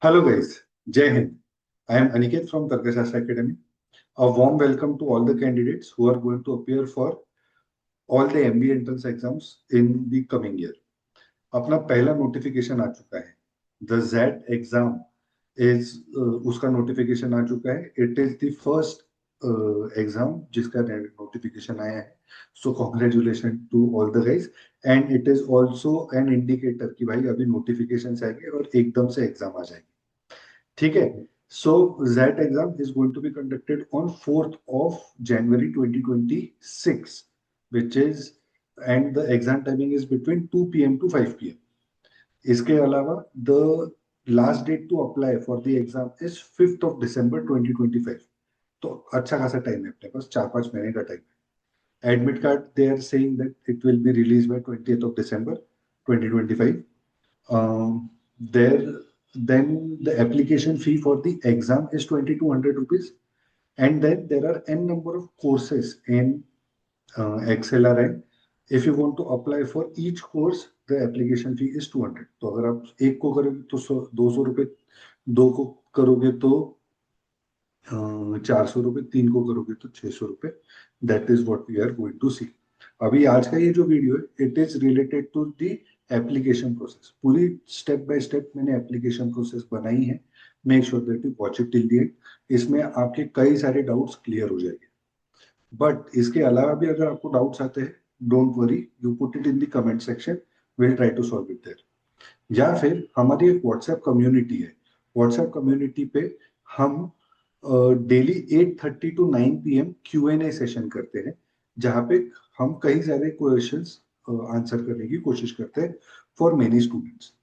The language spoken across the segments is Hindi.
Hello guys, Jai Hind. I am Aniket from Tarkashastra Academy. A warm welcome to all the candidates who are going to appear for all the MBA entrance exams in the coming year. अपना पहला नोटिफिकेशन आ चुका है. The ZET exam is उसका नोटिफिकेशन आ चुका है. It is the first exam जिसका नोटिफिकेशन आया है. So congratulation to all the guys. And it is also an indicator कि भाई अभी नोटिफिकेशन आएंगे और एकदम से एग्जाम आ जाएगी. ठीक है. So that exam is going to be conducted on 4th of January 2026 which is and the exam timing is between 2 p.m. to 5 p.m. इसके अलावा the last date to apply for the exam is 5th of December 2025. तो अच्छा खासा टाइम है अपने पास, 4-5 महीने का टाइम है. Admit card they are saying that it will be release by 20th of December 2025. There, then the application fee for the exam is 2200 rupees, and then there are n number of courses in XLRI. If you want to apply for each course, the application fee is 200. तो अगर आप एक को करोगे तो 200 रुपए, दो को करोगे तो 400 रुपए, तीन को करोगे तो 600 रुपए. That is what we are going to see. अभी आज का ये जो वीडियो है it is related to the application process. पूरी स्टेप बाय स्टेप मैंने एप्लीकेशन प्रोसेस बनाई है. Make sure that you watch it till the end. इसमें आपके कई सारे डाउट्स क्लियर हो जाएंगे. बट इसके अलावा भी अगर आपको डाउट्स आते हैं, don't worry, you put it in the comment section. Will try to solve it there. या फिर हमारी एक व्हाट्सएप कम्युनिटी है. व्हाट्सएप कम्युनिटी पे हम daily 8:30 to 9 p.m. Q&A session करते हैं, जहाँ पे हम कई सारे क्वेश्चंस आंसर करने की कोशिश करते हैं फॉर मेनी स्टूडेंट्स.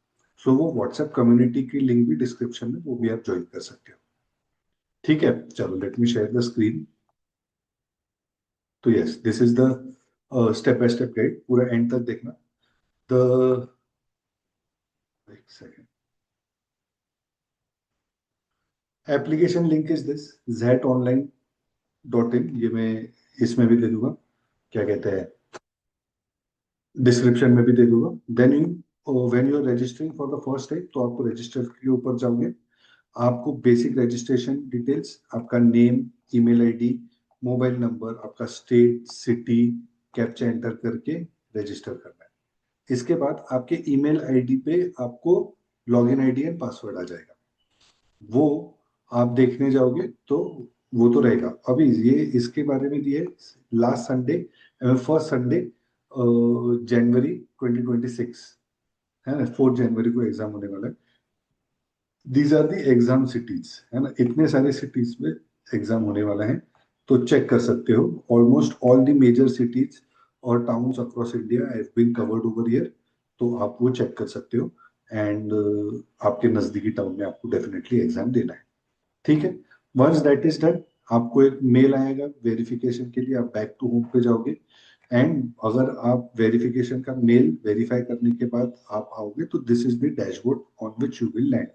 सो वो व्हाट्सएप कम्युनिटी की लिंक भी डिस्क्रिप्शन में, वो भी आप ज्वाइन कर सकते हो. ठीक है, चलो let me share the screen. तो yes, this is the step by step guide. पूरा एंड तक देखना. द एक second. Application link is this zetonline.in. ये मैं इसमें भी दे दूंगा, क्या कहते हैं, डिस्क्रिप्शन में भी दे दूंगा. Then you when you are registering for the first time, तो आपको रजिस्टर के ऊपर जाओगे. आपको बेसिक रजिस्ट्रेशन डिटेल्स, आपका name, email ID, mobile number, आपका स्टेट, सिटी, कैप्चा एंटर करके रजिस्टर करना है. इसके बाद आपके ईमेल आईडी पे आपको लॉगिन आईडी एंड पासवर्ड आ जाएगा. वो आप देखने जाओगे तो वो तो रहेगा. अभी ये इसके बारे में दिए लास्ट संडे, फर्स्ट संडे जनवरी 2026 है ना. 4 जनवरी को एग्जाम होने वाला है. These are the exam cities, है ना. इतने सारे सिटीज में एग्जाम होने वाला है, तो चेक कर सकते हो. Almost all the major cities और towns across India have been covered over here. तो आप वो चेक कर सकते हो. एंड आपके नजदीकी टाउन में आपको डेफिनेटली एग्जाम देना है. ठीक है. वंस दैट इज डन, आपको एक मेल आएगा वेरिफिकेशन के लिए. आप बैक टू होम पे जाओगे. एंड अगर आप वेरिफिकेशन का मेल वेरीफाई करने के बाद आप आओगे, तो this is the dashboard on which you will land.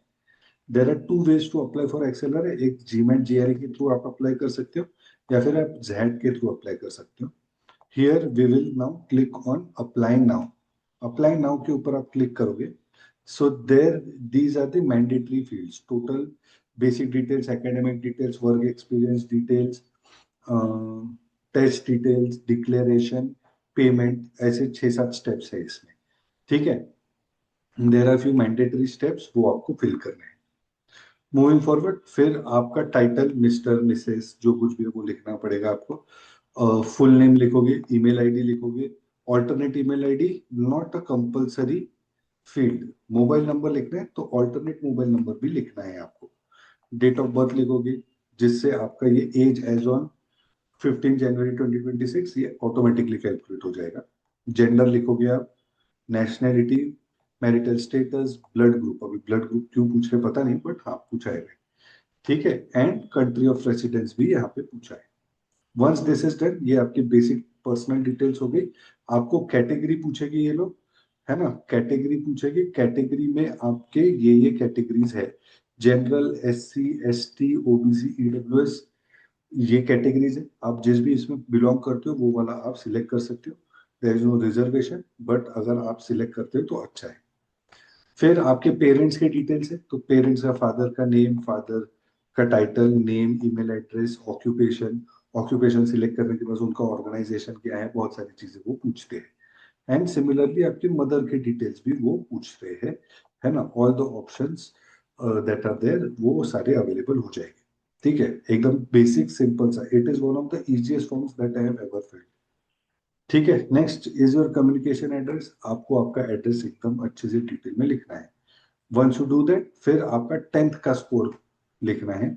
There are two ways to apply for ExcelR. एक जीमेट जीआरई के थ्रू आप अप्लाई कर सकते हो, या फिर आप जेड के थ्रू अप्लाई कर सकते हो. Here we will now click on applying now. Apply now के ऊपर आप क्लिक करोगे. So there these are the mandatory fields. Total basic details, academic details, work experience details, test details, declaration, payment, ऐसे 6-7 स्टेप्स है इसमें. ठीक है. There are few mandatory steps, वो आपको फिल करने हैं. मूविंग फॉरवर्ड, फिर आपका टाइटल मिस्टर, मिसेस, जो कुछ भी है वो लिखना पड़ेगा आपको. फुल नेम लिखोगे, ईमेल आईडी लिखोगे. Alternate email ID not a compulsory field. Mobile number लिखना है तो ऑल्टरनेट मोबाइल नंबर भी लिखना है आपको. डेट ऑफ बर्थ लिखोगे, जिससे आपका ये एज एज ऑन 15 जनवरी 2026 ये ऑटोमेटिकली कैलकुलेट हो जाएगा. जेंडर लिखोगे आप. Nationality, marital status, blood group. अभी ब्लड ग्रुप क्यों पूछ रहे पता नहीं, बट हाँ पूछा है. ठीक है. एंड कंट्री ऑफ रेसिडेंस भी यहाँ पे पूछा है. वंस दिस इज डन, ये आपकी बेसिक पर्सनल डिटेल्स हो गई. आपको कैटेगरी पूछेगी ये लोग, है ना. कैटेगरी पूछेगी. कैटेगरी में आपके ये कैटेगरीज है. General, SC, ST, OBC, EWS, ये कैटेगरीज है. आप जिस भी इसमें बिलोंग करते हो वो वाला आप सिलेक्ट कर सकते हो. There is no reservation, but अगर आप सिलेक्ट करते हो तो अच्छा है. फिर आपके पेरेंट्स के डिटेल्स है, तो पेरेंट्स का फादर का नेम, फादर का title, name, email address, occupation. Occupation select करने के बाद उनका ऑर्गेनाइजेशन क्या है, बहुत सारी चीजें वो पूछते हैं। एंड सिमिलरली आपके मदर के डिटेल्स भी वो पूछ रहे हैं, है ना। All the options that are there वो सारे अवेलेबल हो जाएंगे। ठीक है, एकदम बेसिक सिंपल सा। It is one of the easiest forms that I have ever filled. ठीक है, next is your communication address. आपको आपका एड्रेस एकदम अच्छे से डिटेल में लिखना है। वंस यू डू दैट, फिर आपका 10th का स्कोर लिखना है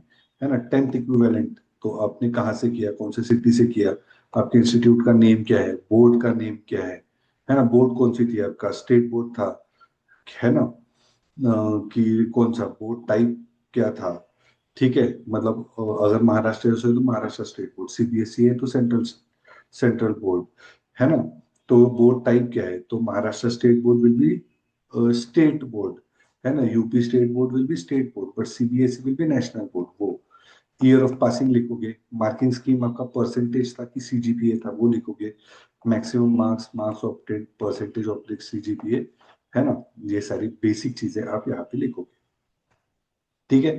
ना। 10th इक्विवेलेंट, तो आपने कहाँ से किया, कौन से सिटी से किया, आपके इंस्टीट्यूट का नेम क्या है, बोर्ड का नेम क्या है ना। बोर्ड कौन सी थी आपका, स्टेट बोर्ड था, है ना। कि कौन सा बोर्ड टाइप क्या था। ठीक है, मतलब अगर महाराष्ट्र से हो तो महाराष्ट्र स्टेट बोर्ड, सीबीएसई है तो सेंट्रल सेंट्रल बोर्ड, है ना। तो बोर्ड टाइप क्या है, तो Maharashtra state board will be state board, है ना। UP state board will be state board, but CBSE will be national board. वो ईयर ऑफ पासिंग लिखोगे, मार्किंग स्कीम आपका परसेंटेज था कि सीजीपीए था वो लिखोगे, maximum marks, marks obtain, percentage oblique CGPA, है ना। ये सारी बेसिक चीजें आप यहाँ पे लिखोगे। ठीक है,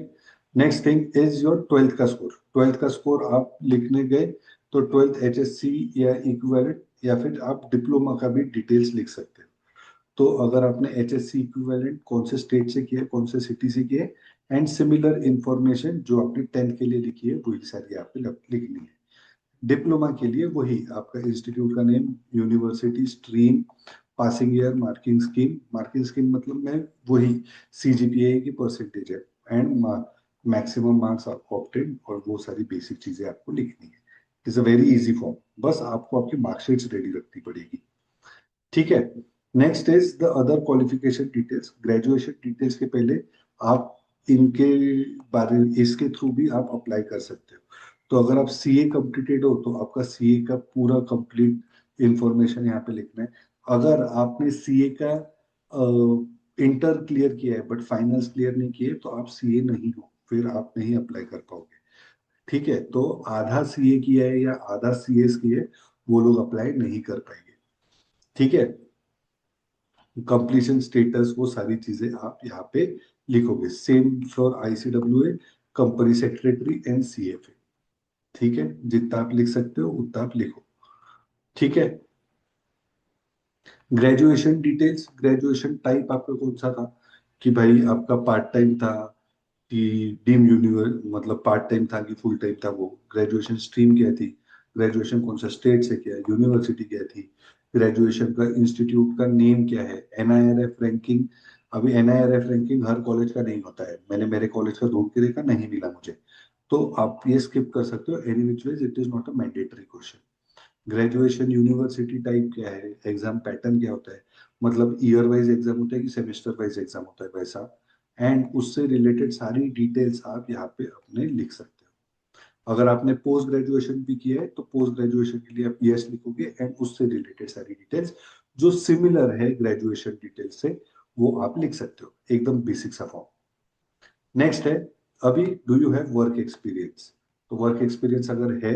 next thing is your 12th का स्कोर। 12th का स्कोर आप लिखने गए तो 12th एचएससी या इक्विवेलेंट, या फिर आप डिप्लोमा का भी डिटेल्स लिख सकते हो। तो अगर आपने एचएससी इक्विवेलेंट कौन से स्टेट से किया है, कौन से सिटी से किया है, एंड सिमिलर इंफॉर्मेशन जो आपने 10th के लिए लिखी है वही सारी आपको लिखनी है। डिप्लोमा के लिए वही आपका इंस्टीट्यूट का name, university, stream, passing year, marking scheme. Marking scheme मतलब मैं वही सीजीपीए की परसेंटेज है, एंड मैक्सिमम मार्क्स आपको ऑब्टेन, और वो सारी बेसिक चीजें आपको लिखनी है। It is a very easy form, बस आपको आपकी मार्कशीट्स रेडी रखनी पड़ेगी। ठीक है, next is the other qualification details. Graduation details के पहले आप इनके बारे, इसके थ्रू भी आप अप्लाई कर सकते हो। तो अगर आप सीए कंप्लीटेड हो तो आपका सीए का पूरा कंप्लीट इंफॉर्मेशन यहाँ पे लिखना है। अगर आपने सीए का इंटर क्लियर किया है बट फाइनल्स क्लियर नहीं किए तो आप सीए नहीं हो, फिर आप नहीं अप्लाई कर पाओगे। ठीक है, तो आधा सीए किया है या आधा सीएस किया है वो लोग अप्लाई नहीं कर पाएंगे। ठीक है, कंप्लीशन स्टेटस, वो सारी चीजें आप यहाँ पे लिखोगे। Same for ICWA, company secretary and CFA. ठीक है, जितना आप लिख सकते हो उतना आप लिखो। ठीक है, ग्रेजुएशन डिटेल्स, ग्रेजुएशन टाइप आपका कौन सा था, कि भाई आपका पार्ट टाइम था कि डीम यूनिवर, मतलब पार्ट टाइम था कि फुल टाइम था। वो ग्रेजुएशन स्ट्रीम क्या थी, ग्रेजुएशन कौन सा स्टेट से किया, यूनिवर्सिटी क्या थी, ग्रेजुएशन का इंस्टीट्यूट का नेम क्या है, एनआईआरएफ रैंकिंग। अभी एनआईआरएफ रैंकिंग हर कॉलेज का नहीं होता है, मैंने मेरे कॉलेज का ढूंढ के देखा, नहीं मिला मुझे। तो आप ये स्किप कर सकते हो, any which ways it is not a mandatory question. Graduation university type क्या है, एग्जाम पैटर्न क्या होता है, मतलब ईयर वाइज एग्जाम होता है कि सेमेस्टर वाइज एग्जाम होता है, वैसा। एंड उससे रिलेटेड सारी डिटेल्स आप यहाँ पे अपने लिख सकते हो। अगर आपने पोस्ट ग्रेजुएशन भी किया है तो पोस्ट ग्रेजुएशन के लिए आप यस लिखोगे, एंड उससे रिलेटेड सारी डिटेल्स जो सिमिलर है ग्रेजुएशन डिटेल्स से वो आप लिख सकते हो। एकदम बेसिक सा फॉर्म। नेक्स्ट है, अभी do you have work experience. तो वर्क एक्सपीरियंस अगर है,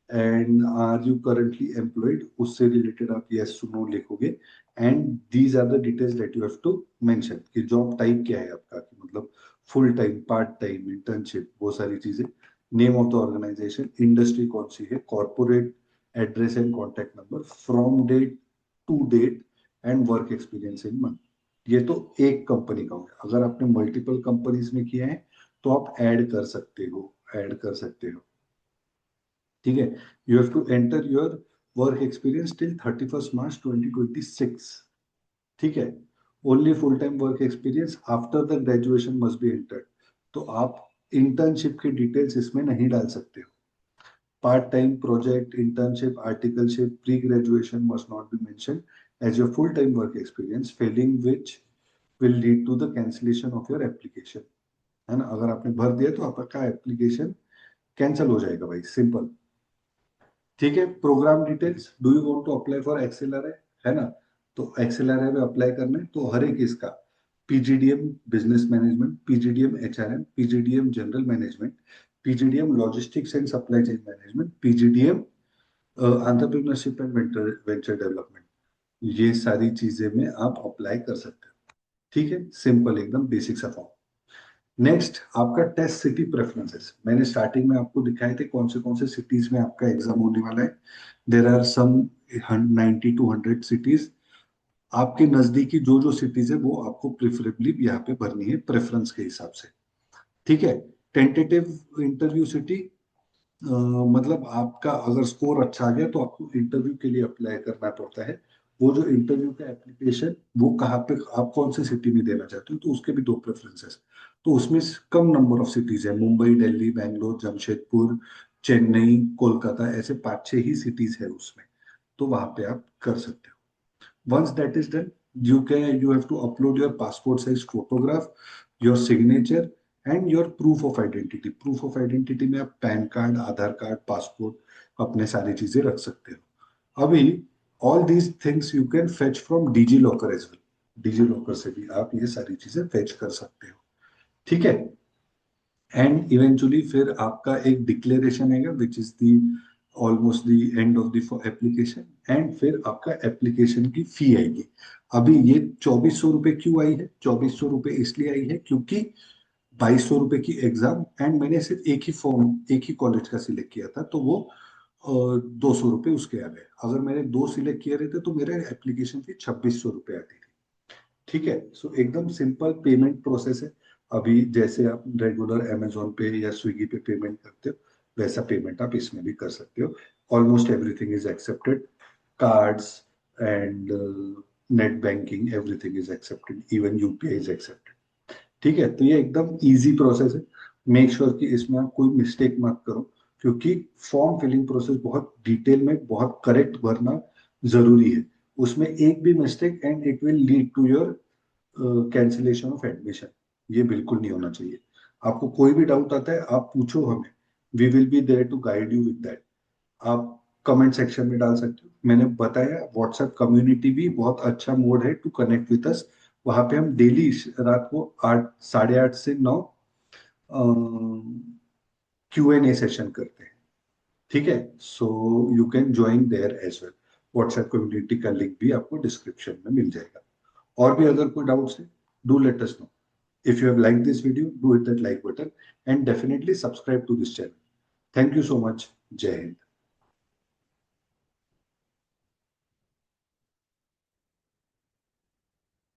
and are you currently employed, उससे रिलेटेड आप यस नो लिखोगे। And these are the details that you have to mention, कि जॉब टाइप क्या है आपका, कि मतलब full time, part time, internship, वो सारी चीजें। Name of the organization, industry कौन सी है, corporate address and contact number, from date to date, and work experience in month. ये तो एक कंपनी का हो गया। अगर आपने मल्टीपल कंपनीज में किया है तो आप ऐड कर सकते हो, ऐड कर सकते हो। ठीक है, you have to enter your work experience till 31 March 2026। ठीक है, only full time work experience after the graduation must be entered. तो आप इंटर्नशिप की डिटेल्स इसमें नहीं डाल सकते हो। Part time, project, internship, articleship, pre-graduation must not be mentioned as your full-time work experience, failing which will lead to the cancellation of your application। है ना, अगर आपने भर दिया तो आपका एप्लीकेशन कैंसिल हो जाएगा भाई, सिंपल। ठीक है, programme details, do you want to apply for ExcelR है ना। तो एक्सेलर में अप्लाई करना है तो हर एक इसका, PGDM business management, PGDM HRM, PGDM general management, PGDM logistics and supply chain management, PGDM entrepreneurship and venture development, ये सारी चीजें में आप अप्लाई कर सकते हो। ठीक है, सिंपल एकदम बेसिक सा फॉर्म। नेक्स्ट आपका टेस्ट सिटी प्रेफरेंसेस, मैंने स्टार्टिंग में आपको दिखाए थे कौन से सिटीज में आपका एग्जाम होने वाला है। There are some 90 to 100 cities. आपके नजदीकी जो जो सिटीज है वो आपको प्रिफरेबली यहाँ पे भरनी है प्रेफरेंस के हिसाब से। ठीक है। टेंटेटिव इंटरव्यू सिटी, मतलब आपका अगर स्कोर अच्छा आ गया तो आपको इंटरव्यू के लिए अप्लाई करना पड़ता है। वो जो इंटरव्यू का एप्लीकेशन वो कहाँ पे आप कौन से सिटी में देना चाहते हो, तो उसके भी दो प्रेफरेंसेस। तो उसमें कम नंबर ऑफ सिटीज है, मुंबई, दिल्ली, बैंगलोर, जमशेदपुर, चेन्नई, कोलकाता, ऐसे 5-6 ही सिटीज है उसमें। तो वहां पे आप कर सकते हो। Once that is done, you have to upload your passport size photograph, your signature and your proof of identity। proof of identity में आप PAN card, Aadhaar card, passport, अपने सारी चीजें रख सकते हो। अभी all these things you can fetch from DigiLocker as well. DigiLocker से भी आप ये सारी चीजें फेच कर सकते हो। ठीक है। एंड इवेंचुअली फिर आपका एक डिक्लेरेशन आएगा which is the almost the end of the application. And फिर आपका एप्लीकेशन की फी आएगी। अभी ये 2400 रुपये क्यों आई है? 2400 रुपये इसलिए आई है क्योंकि 2200 रुपये की एग्जाम, एंड मैंने सिर्फ एक ही फॉर्म, एक ही कॉलेज का सिलेक्ट किया था, तो वो 200 रुपये उसके आ गए। अगर मैंने दो सिलेक्ट किए रहते तो मेरे एप्लीकेशन फी 2600 रुपये आती थी। ठीक है। सो एकदम सिंपल पेमेंट प्रोसेस है। अभी जैसे आप रेगुलर अमेजोन पे या स्विगी पे पेमेंट करते हो, वैसा पेमेंट आप इसमें भी कर सकते हो। Almost everything is accepted, cards and net banking, everything is accepted, even UPI is accepted. ठीक है। तो ये एकदम इजी प्रोसेस है। मेक श्योर कि इसमें आप कोई मिस्टेक मत करो, क्योंकि फॉर्म फिलिंग प्रोसेस बहुत डिटेल में, बहुत करेक्ट भरना जरूरी है। उसमें एक भी mistake and it will lead to your cancellation of admission. ये बिल्कुल नहीं होना चाहिए। आपको कोई भी डाउट आता है आप पूछो हमें, we will be there to guide you with that. आप कमेंट सेक्शन में डाल सकते हो। मैंने बताया व्हाट्सएप कम्युनिटी भी बहुत अच्छा मोड है टू कनेक्ट विद अस। वहां पे हम डेली रात को 8, 8:30 से 9 Q&A सेशन करते हैं। ठीक है। So you can join there as well. WhatsApp community का लिंक भी आपको डिस्क्रिप्शन में मिल जाएगा। और भी अगर कोई डाउट्स है, do let us know. If you have liked this video, do hit that like button and definitely subscribe to this channel. Thank you so much. Jai Hind.